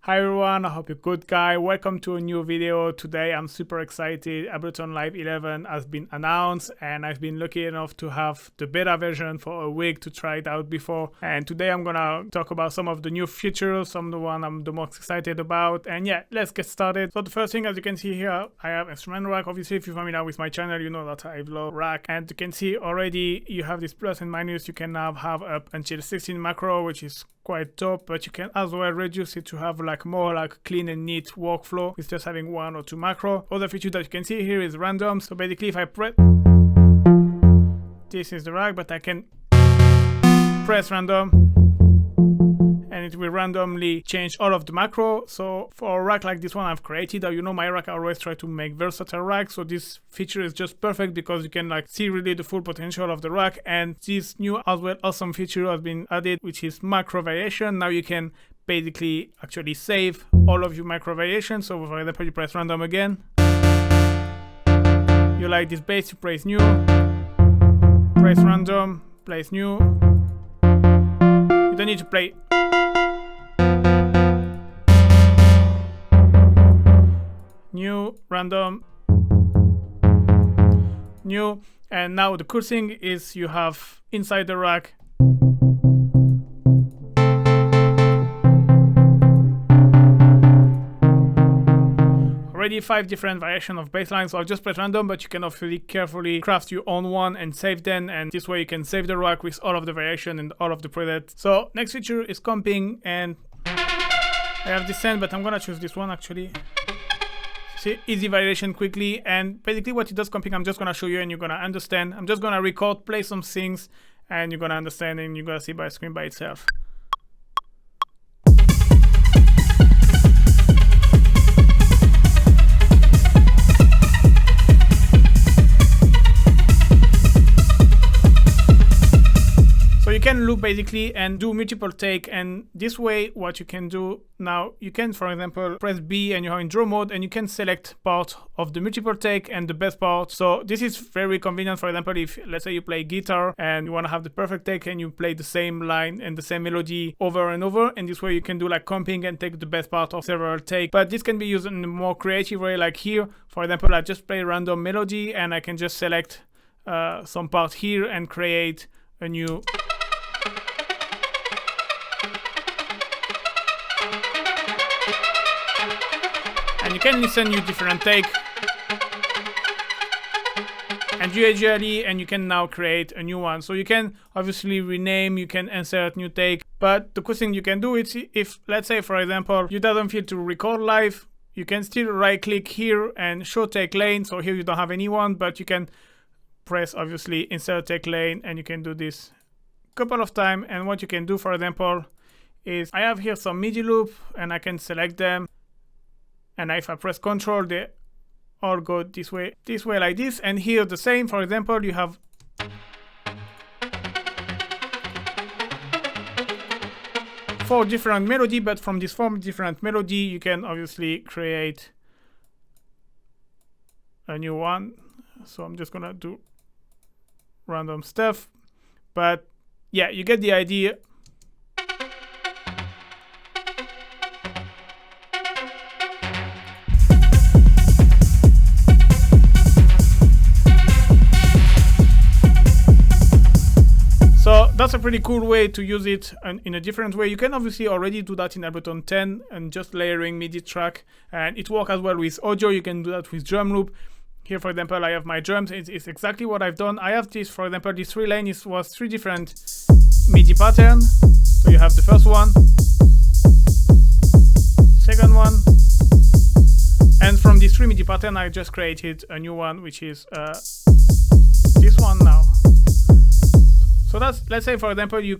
Hi everyone, I hope you're good guy. Welcome to a new video. Today I'm super excited. Ableton Live 11 has been announced and I've been lucky enough to have the beta version for a week to try it out before. And today I'm gonna talk about some of the new features, some of the one I'm the most excited about. And yeah, let's get started. So the first thing, as you can see here, I have instrument rack. Obviously, if you're familiar with my channel, you know that I love rack. And you can see already you have this plus and minus. You can now have up until 16 macro, which is quite dope, but you can as well reduce it to have like more like clean and neat workflow with just having 1 or 2 macro. Other feature that you can see here is random. So basically if I press, this is the rack, but I can press random and it will randomly change all of the macro. So for a rack like this one I've created, you know my rack, I always try to make versatile rack. So this feature is just perfect because you can like see really the full potential of the rack. And this new as well awesome feature has been added, which is macro variation. Now you can basically actually save all of your macro variations. So for example, you press random again. You like this bass, you press new, press random, place new. You don't need to play. New, random, new. And now the cool thing is you have inside the rack already 5 different variations of bass lines. So I'll just press random, but you can obviously carefully craft your own one and save them, and this way you can save the rack with all of the variation and all of the presets. So next feature is comping, and I have descent, but I'm gonna choose this one actually. See, easy variation quickly. And basically what it does comping, I'm just gonna show you and you're gonna understand. I'm just gonna record, play some things, and you're gonna understand and you're gonna see by screen by itself. So you can loop basically and do multiple take, and this way what you can do now, you can for example press B and you're in draw mode and you can select part of the multiple take and the best part. So this is very convenient. For example, if let's say you play guitar and you want to have the perfect take and you play the same line and the same melody over and over, and this way you can do like comping and take the best part of several takes. But this can be used in a more creative way, like here for example I just play random melody and I can just select some part here and create a new. And you can listen to different take and usually, and you can now create a new one. So you can obviously rename, you can insert new take, but the cool thing you can do is if let's say for example you doesn't feel to record live, you can still right click here and show take lane. So here you don't have anyone, but you can press obviously insert take lane and you can do this a couple of times. And what you can do for example is I have here some Midi loop and I can select them. And if I press Control, they all go this way like this. And here the same, for example, you have four different melody, but from these 4 different melody, you can obviously create a new one. So I'm just gonna do random stuff, but yeah, you get the idea. So that's a pretty cool way to use it in a different way. You can obviously already do that in Ableton 10 and just layering MIDI track, and it works as well with audio. You can do that with drum loop. Here for example I have my drums. It's exactly what I've done. I have this, for example, this 3 lane was 3 different MIDI patterns. So you have the first one, second one, and from these 3 MIDI pattern I just created a new one, which is this one now. So that's, let's say for example you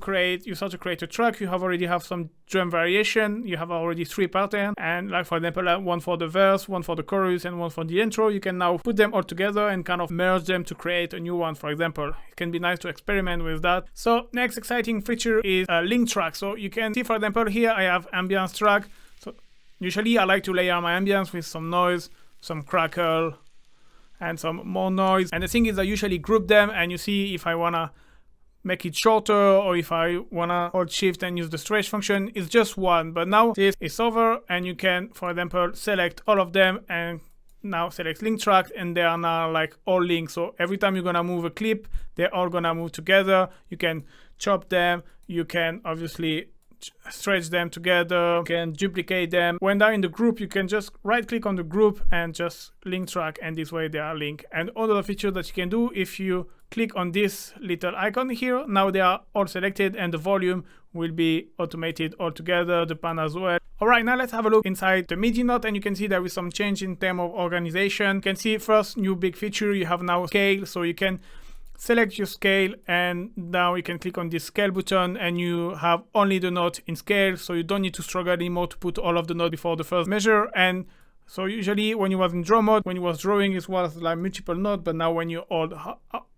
start to create a track, you already have some drum variation, you have already 3 patterns, and like for example one for the verse, one for the chorus, and one for the intro. You can now put them all together and kind of merge them to create a new one, for example. It can be nice to experiment with that. So next exciting feature is a link track. So you can see for example here I have ambience track. So usually I like to layer my ambience with some noise, some crackle, and some more noise. And the thing is I usually group them, and you see if I wanna make it shorter, or if I wanna hold shift and use the stretch function, it's just one. But now this is over, and you can, for example, select all of them and now select link track, and they are now like all linked. So every time you're gonna move a clip, they're all gonna move together. You can chop them, you can obviously stretch them together, you can duplicate them. When they're in the group, you can just right click on the group and just link track, and this way they are linked. And other feature that you can do, if you click on this little icon here, now they are all selected and the volume will be automated all together, the pan as well. Alright, now let's have a look inside the MIDI note, and you can see there is some change in terms of organization. You can see first new big feature, you have now scale, so you can select your scale, and now you can click on this scale button and you have only the note in scale, so you don't need to struggle anymore to put all of the notes before the first measure. And so usually when you was in draw mode, when you was drawing, it was like multiple notes, but now when you hold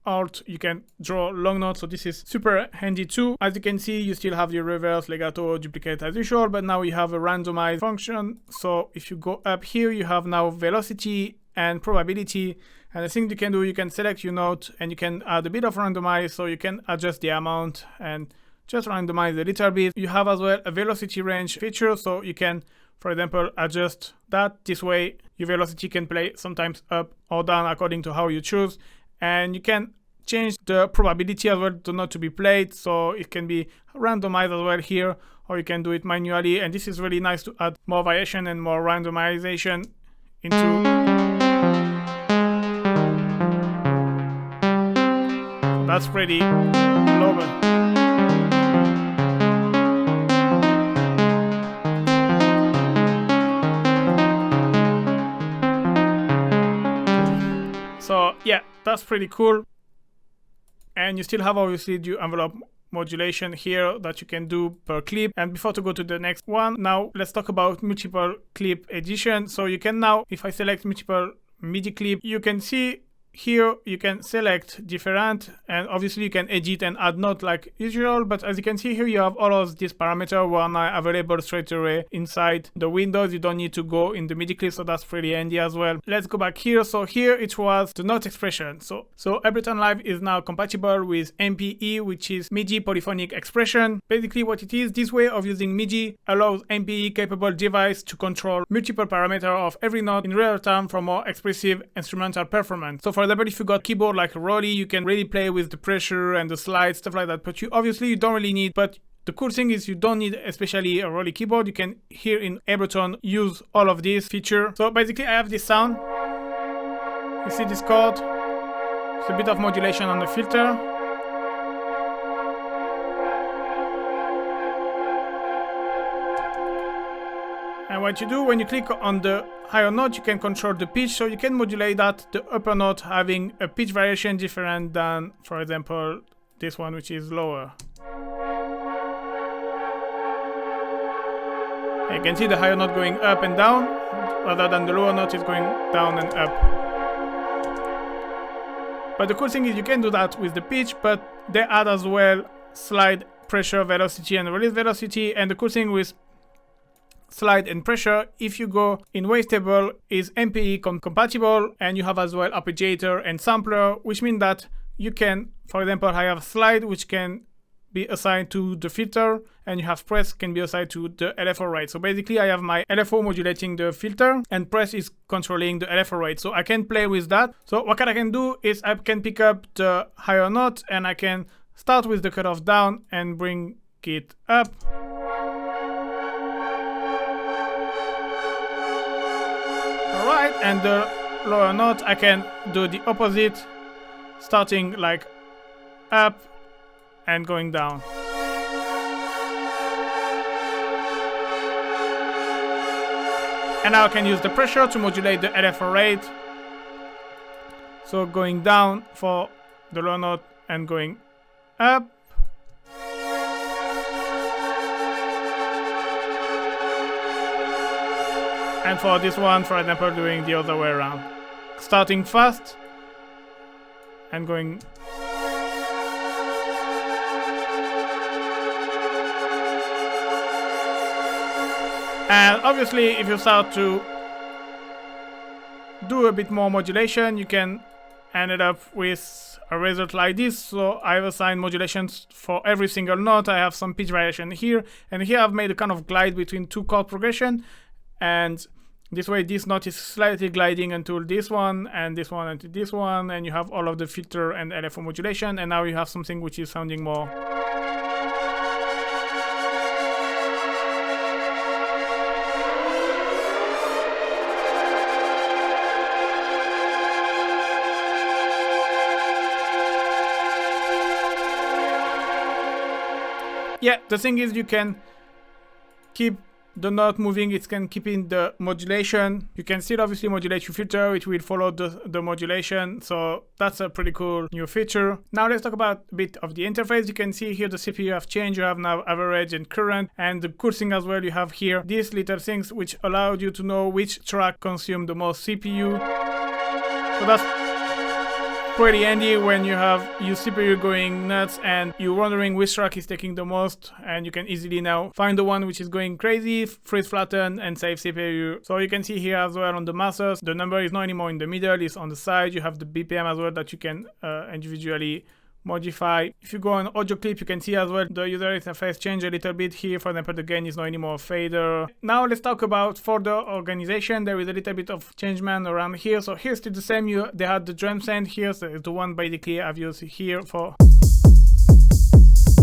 Alt, you can draw long notes, so this is super handy too. As you can see, you still have your reverse, legato, duplicate as usual, but now you have a randomize function. So if you go up here, you have now velocity and probability. And the thing you can do, you can select your note and you can add a bit of randomize, so you can adjust the amount and just randomize a little bit. You have as well a velocity range feature, so you can, for example, adjust that. This way your velocity can play sometimes up or down according to how you choose. And you can change the probability as well to not to be played, so it can be randomized as well here, or you can do it manually. And this is really nice to add more variation and more randomization into. So that's pretty global. So yeah, that's pretty cool. And you still have obviously the envelope modulation here that you can do per clip. And before to go to the next one, now let's talk about multiple clip edition. So you can now, if I select multiple MIDI clip, you can see here you can select different, and obviously you can edit and add note like usual, but as you can see here, you have all of these parameters were now available straight away inside the windows. You don't need to go in the MIDI clip, so that's pretty handy as well. Let's go back here. So here it was the note expression. So Ableton Live is now compatible with MPE, which is MIDI polyphonic expression. Basically what it is, this way of using MIDI allows MPE capable device to control multiple parameters of every note in real time for more expressive instrumental performance. So for example, if you got keyboard like a Rolly, you can really play with the pressure and the slides, stuff like that, but you obviously you don't really need. But the cool thing is you don't need especially a Rolly keyboard. You can here in Ableton use all of these features. So basically I have this sound, you see this chord, it's a bit of modulation on the filter. And what you do when you click on the higher note, you can control the pitch, so you can modulate that, the upper note having a pitch variation different than, for example, this one, which is lower. And you can see the higher note going up and down, rather than the lower note is going down and up. But the cool thing is you can do that with the pitch, but they add as well slide, pressure, velocity, and release velocity. And the cool thing with slide and pressure, if you go in wavetable, is MPE compatible, and you have as well arpeggiator and sampler, which means that you can, for example, I have slide which can be assigned to the filter, and you have press can be assigned to the LFO rate. So basically I have my LFO modulating the filter and press is controlling the LFO rate, so I can play with that. So what I can do is I can pick up the higher note and I can start with the cutoff down and bring it up. Alright, and the lower note I can do the opposite, starting like up and going down. And now I can use the pressure to modulate the LFO rate. So going down for the lower note and going up. And for this one, for example, doing the other way around. Starting fast and going. And obviously, if you start to do a bit more modulation, you can end it up with a result like this. So I've assigned modulations for every single note. I have some pitch variation here, and here I've made a kind of glide between two chord progression, and this way this note is slightly gliding until this one and this one until this one, and you have all of the filter and LFO modulation, and now you have something which is sounding more. Yeah, the thing is you can keep the note moving, it can keep in the modulation. You can still obviously modulate your filter, it will follow the modulation, so that's a pretty cool new feature. Now let's talk about a bit of the interface. You can see here the CPU have changed, you have now average and current, and the cool thing as well, you have here these little things which allowed you to know which track consumed the most CPU. So that's pretty handy when you have your CPU going nuts and you're wondering which track is taking the most, and you can easily now find the one which is going crazy, freeze flatten, and save CPU. So you can see here as well on the masters, the number is not anymore in the middle, it's on the side. You have the BPM as well that you can individually modify. If you go on audio clip, you can see as well the user interface change a little bit here. For example, the gain is not anymore a fader. Now let's talk about folder organization. There is a little bit of changement around here. So here's still the same. They had the drum sound here, so the one basically I've used here for.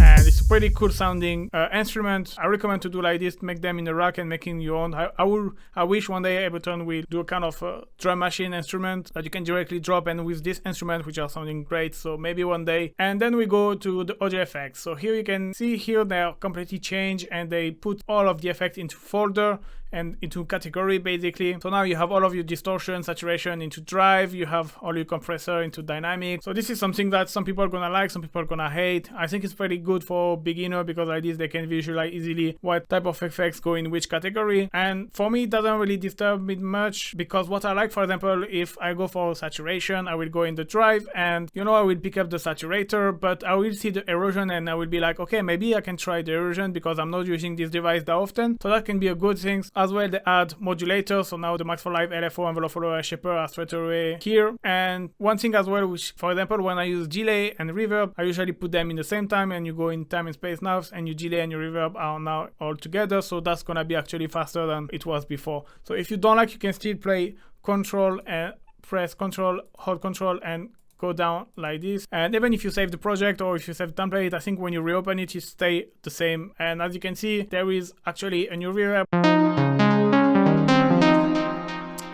And it's a pretty cool sounding instrument. I recommend to do like this, make them in a rack and making your own. I wish one day Ableton will do a kind of drum machine instrument that you can directly drop, and with this instrument which are sounding great, so maybe one day. And then we go to the audio effects. So here you can see here they are completely changed, and they put all of the effects into folder and into category basically. So now you have all of your distortion, saturation into drive, you have all your compressor into dynamic. So this is something that some people are gonna like, some people are gonna hate. I think it's pretty good for beginner because like this they can visualize easily what type of effects go in which category. And for me it doesn't really disturb me much, because what I like, for example, if I go for saturation, I will go in the drive and I will pick up the saturator, but I will see the erosion and I will be like, okay, maybe I can try the erosion because I'm not using this device that often. So that can be a good thing. As well, they add modulators, so now the Max for Live LFO, envelope follower, shaper are straight away here. And one thing as well, which for example when I use delay and reverb, I usually put them in the same time, and you go in time and space now, and your delay and your reverb are now all together, so that's gonna be actually faster than it was before. So if you don't like, you can still play control and press control, hold control, and go down like this. And even if you save the project or if you save the template, I think when you reopen it, it stay the same. And as you can see, there is actually a new reverb,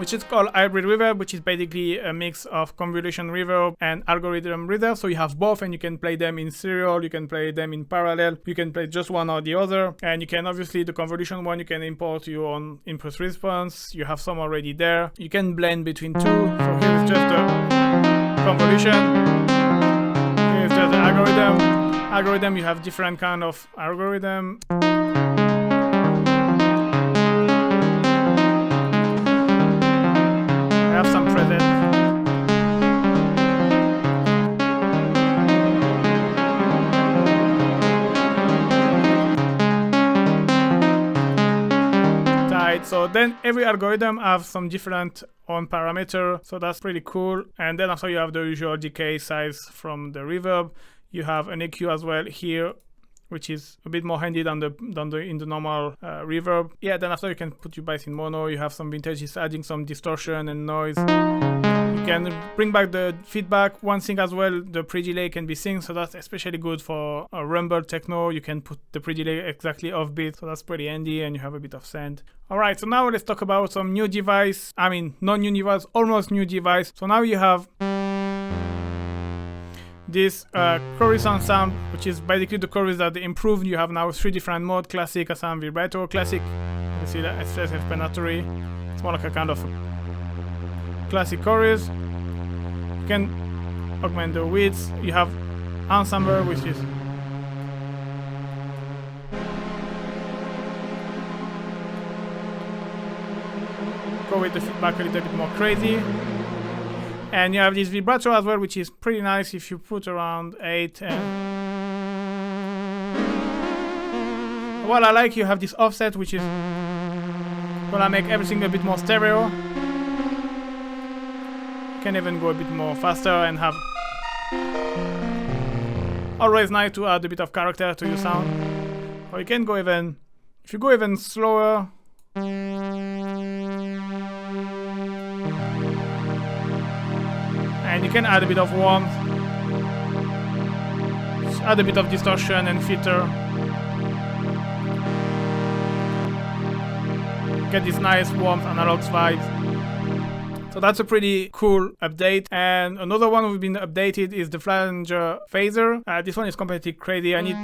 which is called hybrid reverb, which is basically a mix of convolution reverb and algorithm reverb. So you have both, and you can play them in serial, you can play them in parallel, you can play just one or the other. And you can obviously, the convolution one, you can import your own impulse response. You have some already there. You can blend between two. So here is just the convolution. Here is just the algorithm. You have different kind of algorithm. Some preset. Tight. So then every algorithm have some different own parameter, so that's pretty cool. And then after you have the usual decay size from the reverb. You have an EQ as well here, which is a bit more handy than in the normal reverb. Yeah, then after you can put your bass in mono, you have some vintages adding some distortion and noise. You can bring back the feedback. One thing as well, the pre-delay can be synced, so that's especially good for a rumble techno. You can put the pre-delay exactly off beat, so that's pretty handy, and you have a bit of send. Alright, so now let's talk about some new device. I mean, not new device, almost new device. So now you have this chorus ensemble, which is basically the chorus that they improved. You have now 3 different modes: classic, ensemble, vibrato. Classic, you see that it's self-explanatory. It's more like a kind of classic chorus. You can augment the width. You have ensemble, which is go with the feedback a little bit more crazy. And you have this vibrato as well, which is pretty nice if you put around 8. And what I like, you have this offset, which is gonna make everything a bit more stereo. You can even go a bit more faster and have always nice to add a bit of character to your sound. Or you can go even, if you go even slower, and you can add a bit of warmth, just add a bit of distortion and filter. Get this nice warmth analog vibes. So that's a pretty cool update. And another one we've been updated is the Flanger phaser. This one is completely crazy. I need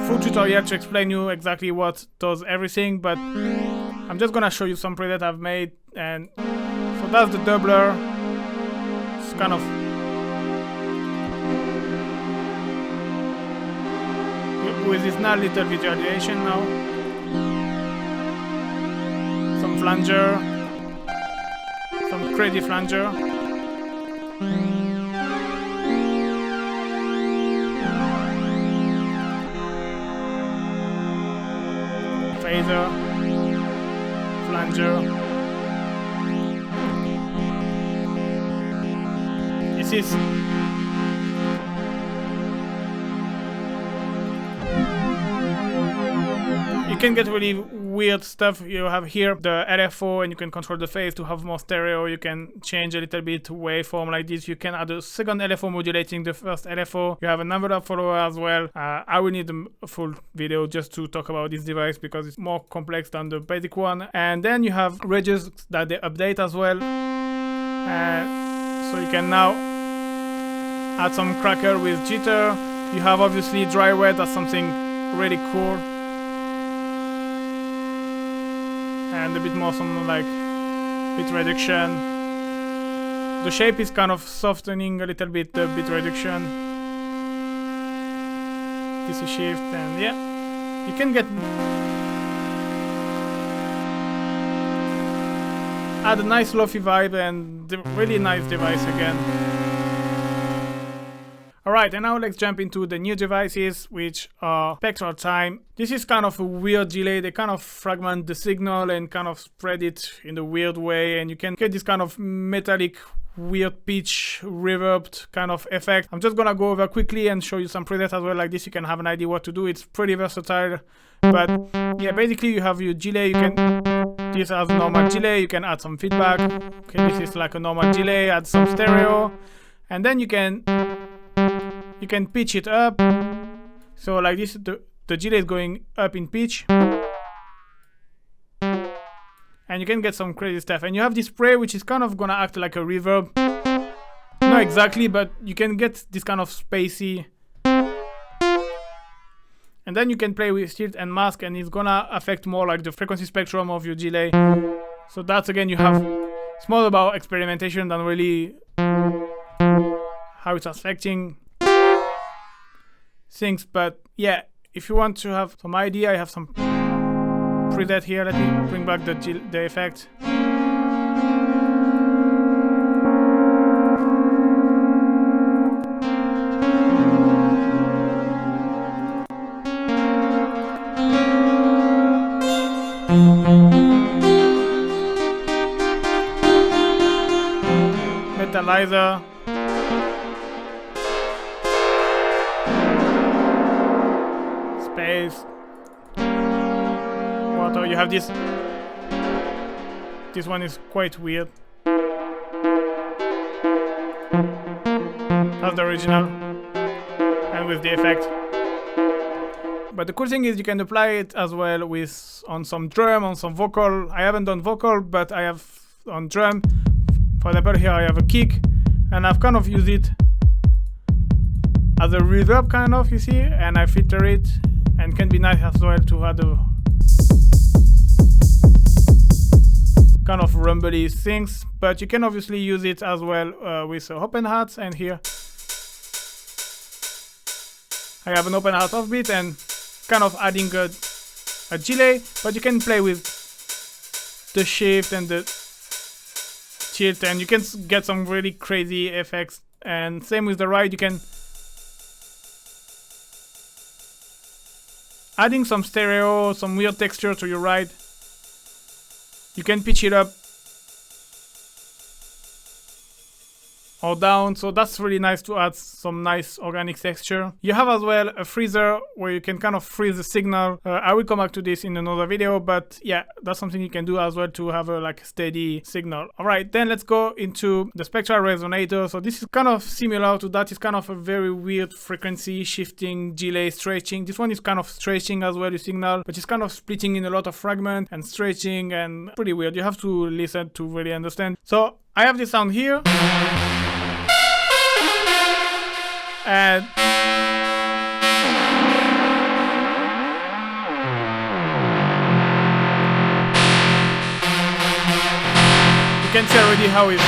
full tutorial to explain you exactly what does everything, but I'm just gonna show you some presets I've made. And so that's the doubler. It's kind of with this nice little visualization now. Some flanger. Some crazy flanger. Phaser. Flanger. This is you can get really weird stuff. You have here the LFO, and you can control the phase to have more stereo. You can change a little bit waveform like this. You can add a second LFO modulating the first LFO. You have an envelope follower as well. I will need a full video just to talk about this device because it's more complex than the basic one. And then you have ranges that they update as well. So you can now add some crackle with jitter. You have obviously dry wet, that's something really cool. And a bit more some like bit reduction. The shape is kind of softening a little bit the bit reduction. DC shift, and yeah, you can get add a nice lofi vibe and really nice device again. Alright, and now let's jump into the new devices, which are Spectral Time. This is kind of a weird delay. They kind of fragment the signal and kind of spread it in a weird way, and you can get this kind of metallic, weird pitch, reverbed kind of effect. I'm just gonna go over quickly and show you some presets as well, like this. You can have an idea what to do. It's pretty versatile, but yeah, basically you have your delay. You can this as a normal delay. You can add some feedback. Okay, this is like a normal delay. Add some stereo, and then you can pitch it up. So like this, the delay is going up in pitch. And you can get some crazy stuff. And you have this spray, which is kind of gonna act like a reverb. Not exactly, but you can get this kind of spacey. And then you can play with tilt and mask, and it's gonna affect more like the frequency spectrum of your delay. So that's again, you have, it's more about experimentation than really how it's affecting things. But yeah, if you want to have some idea, I have some preset here. Let me bring back the effect. Metalizer. Space. Water. You have this. This one is quite weird. That's the original. And with the effect. But the cool thing is you can apply it as well with on some drum, on some vocal. I haven't done vocal, but I have on drum. For example, here I have a kick, and I've kind of used it as a reverb kind of, you see, and I filter it, and can be nice as well to add a kind of rumbly things. But you can obviously use it as well with open hats, and here I have an open hat offbeat and kind of adding a delay, but you can play with the shift and the tilt, and you can get some really crazy effects. And same with the ride, you can adding some stereo, some weird texture to your ride. You can pitch it up. or down, so that's really nice to add some nice organic texture. You have as well a freezer where you can kind of freeze the signal. I will come back to this in another video, but yeah, that's something you can do as well to have a like steady signal. All right, then let's go into the Spectral Resonator. So this is kind of similar to that. It's kind of a very weird frequency shifting, delay, stretching. This one is kind of stretching as well, the signal, but it's kind of splitting in a lot of fragments and stretching, and pretty weird. You have to listen to really understand. So I have this sound here. And you can see already how it's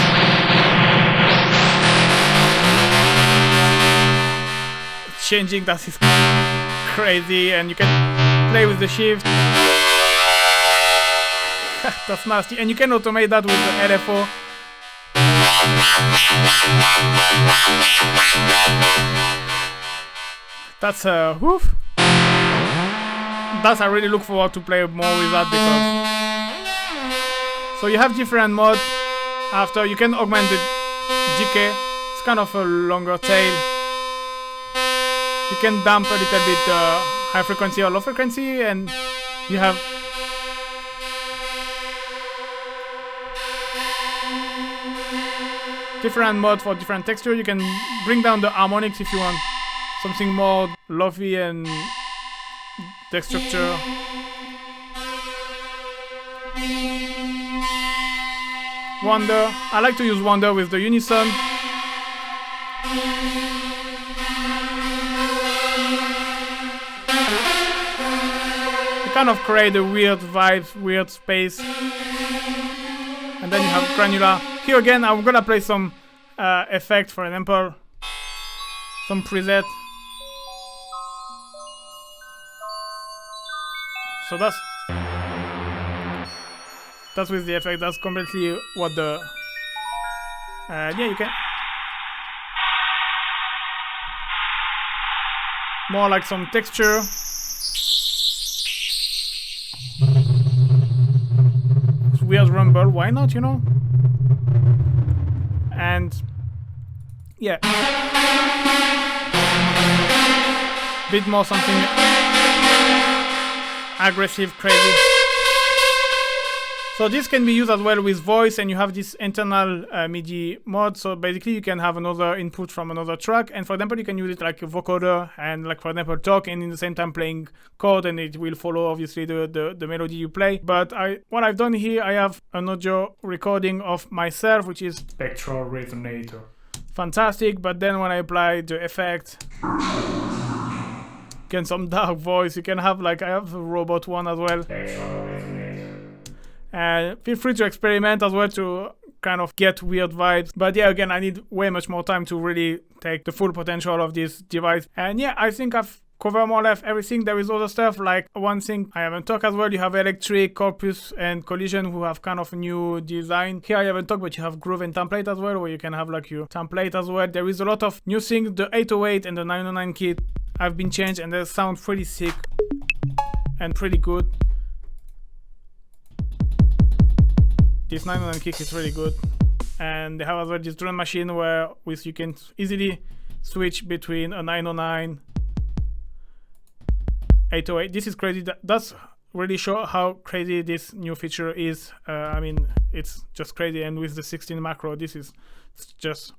changing. That is crazy, and you can play with the shift. That's nasty, and you can automate that with the LFO. That's woof. I really look forward to play more with that, because so you have different modes. After you can augment the decay. It's kind of a longer tail. You can damp a little bit high frequency or low frequency, and you have different modes for different texture. You can bring down the harmonics if you want something more lofi and texture. Wonder. I like to use Wonder with the unison. You kind of create a weird vibe, weird space. And then you have granular. Here again, I'm gonna play some effect, for example, some preset. So that's with the effect. That's completely what the yeah, you can more like some texture. It's weird rumble. Why not? You know. And yeah, bit more something aggressive, crazy. So this can be used as well with voice, and you have this internal MIDI mode. So basically you can have another input from another track, and for example you can use it like a vocoder and like for example talk, and in the same time playing chord, and it will follow obviously the melody you play. But what I've done here, I have an audio recording of myself, which is Spectral Resonator. Fantastic. But then when I apply the effect, get some dark voice, you can have like, I have a robot one as well. Feel free to experiment as well to kind of get weird vibes. But yeah, again, I need way much more time to really take the full potential of this device. And yeah, I think I've covered more or less everything. There is other stuff, like one thing I haven't talked as well. You have Electric, Corpus, and Collision, who have kind of a new design. Here I haven't talked, but you have Groove and Template as well, where you can have like your template as well. There is a lot of new things. The 808 and the 909 kit have been changed, and they sound pretty sick and pretty good. This 909 kick is really good, and they have as well this drum machine where with you can easily switch between a 909, 808. This is crazy. That's really show how crazy this new feature is. I mean, it's just crazy, and with the 16 macro, this is just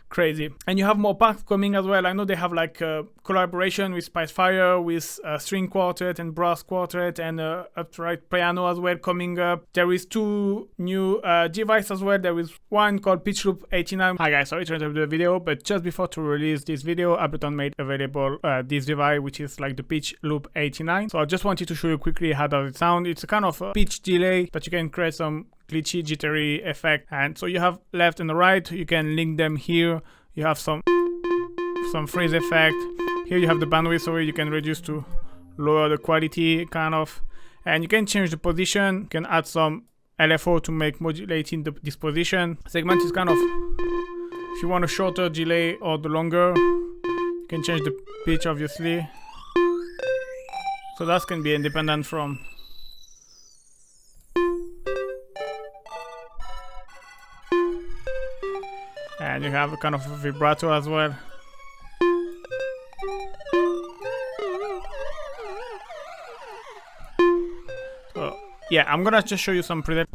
crazy. And you have more packs coming as well. I know they have like a collaboration with Spicefire, with string quartet and brass quartet, and upright piano as well coming up. There is two new devices as well. There is one called Pitch Loop 89. Hi guys, sorry to interrupt the video, but just before to release this video, Ableton made available this device, which is like the Pitch Loop 89. So I just wanted to show you quickly how does it sound. It's a kind of a pitch delay that you can create some glitchy, jittery effect. And so you have left and the right. You can link them here. You have some freeze effect. Here you have the bandwidth, so you can reduce to lower the quality, kind of. And you can change the position. You can add some LFO to make modulating this position. Segment is kind of, if you want a shorter delay or the longer, you can change the pitch, obviously. So that can be independent from. and you have a kind of a vibrato as well. So yeah, I'm gonna just show you some presets.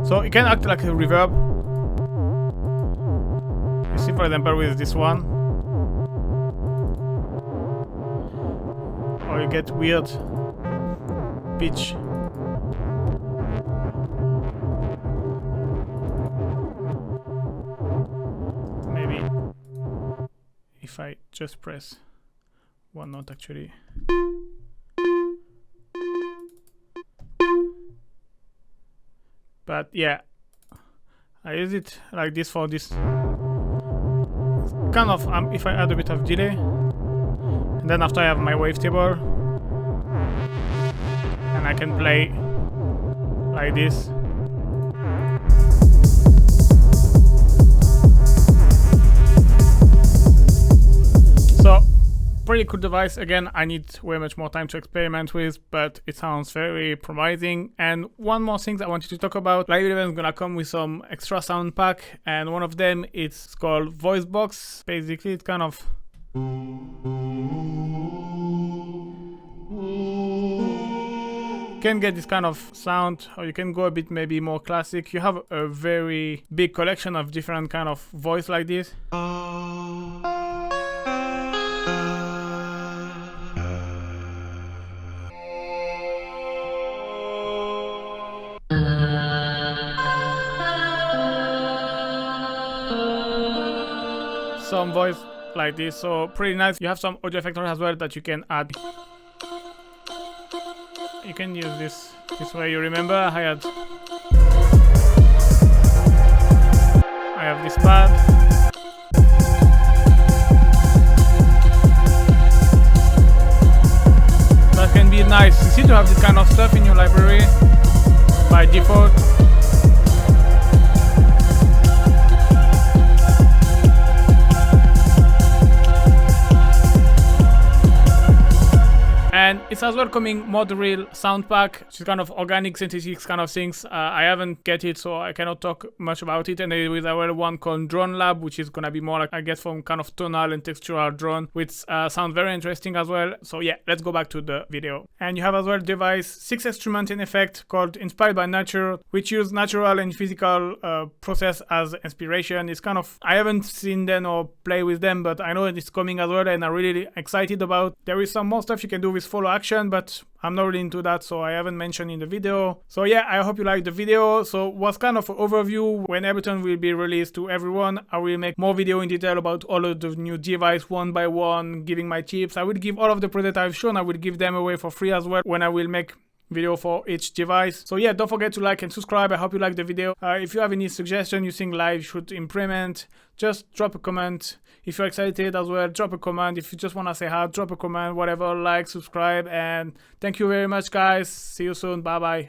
So it can act like a reverb. You see, for example, with this one, or you get weird pitch. Maybe if I just press one note, actually. But yeah, I use it like this for this kind of if I add a bit of delay, and then after I have my wavetable, and I can play like this. So pretty cool device. Again, I need way much more time to experiment with, but it sounds very promising. And one more thing that I wanted to talk about, Live 11 is gonna come with some extra sound pack, and one of them is called Voice Box. Basically, it's kind of you can get this kind of sound, or you can go a bit maybe more classic. You have a very big collection of different kind of voice like this. Some voice like this, so pretty nice. You have some audio effectors as well that you can add. You can use this way. You remember I have this pad. That can be nice. You see, to have this kind of stuff in your library by default. And it's as well coming mod real sound pack, which is kind of organic synthetics kind of things. I haven't get it, so I cannot talk much about it. And there is as well one called Drone Lab, which is gonna be more like, I guess, from kind of tonal and textural drone, which sounds very interesting as well. So yeah, let's go back to the video. And you have as well device 6 instruments in effect called Inspired by Nature, which use natural and physical process as inspiration. It's kind of, I haven't seen them or play with them, but I know it's coming as well, and I'm really excited about. There is some more stuff you can do with follow action, but I'm not really into that, so I haven't mentioned in the video. So yeah, I hope you liked the video. So what's kind of an overview when Ableton will be released to everyone. I will make more video in detail about all of the new device one by one, giving my tips. I will give all of the presets I've shown, I will give them away for free as well when I will make video for each device. So yeah, don't forget to like and subscribe. I hope you like the video. If you have any suggestion you think Live should implement, just drop a comment. If you're excited as well, drop a comment. If you just want to say hi, drop a comment, whatever, like, subscribe, and thank you very much, guys. See you soon. Bye bye.